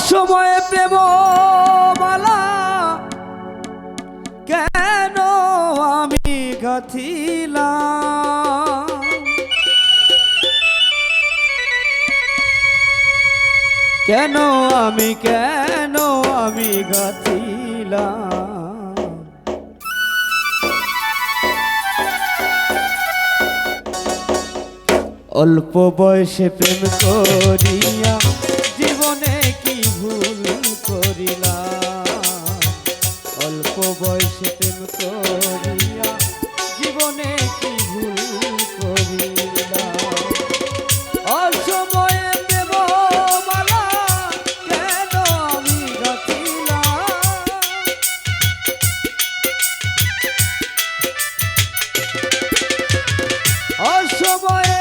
অসময়ে প্রেম মালা কেন আমি গাঁথিলাম, কেন আমি গাঁথিলাম। অল্প বয়সে প্রেম করিয়া জীবনে কি ভুল করিলাম, অল্প বয়সে প্রেম করিয়া জীবনে কি ভুল করিলাম। অসময়ে প্রেম মালা কেন আমি গাঁথিলাম, অসময়ে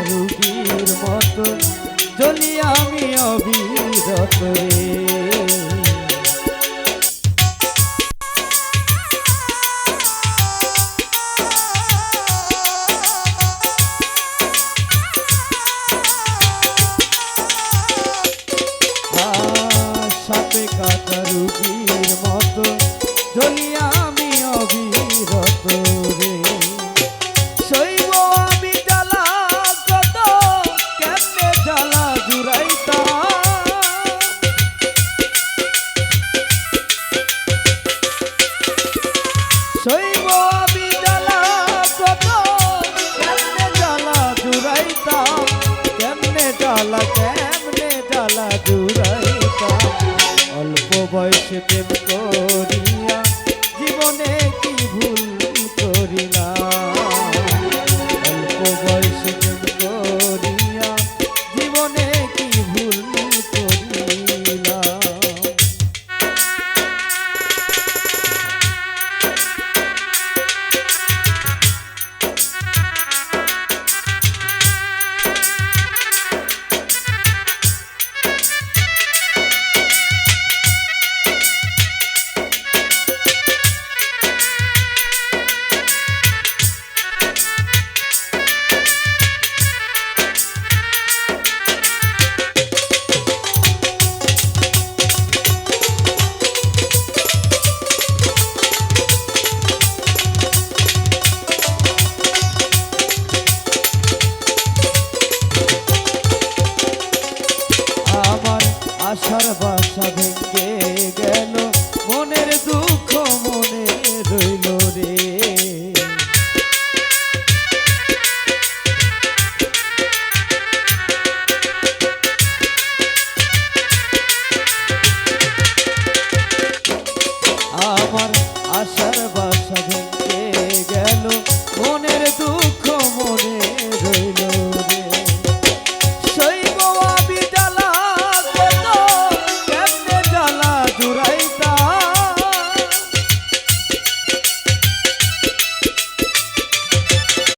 রুগীর মতো জ্বলি আমি অবিরত রে, সাপে কাটা রুগীর মতো জ্বলি আমি অবিরত রে। শৈব আমি জ্বালা কত কেমনে জ্বালা জুড়াইতাম, শৈব আমি জ্বালা কত কেমনে জ্বালা জুড়াইতাম, কেমনে জ্বালা জুড়াইতাম। অল্প বয়সে প্রেম করিয়া জীবনে কি ভুল করিলাম, অল্প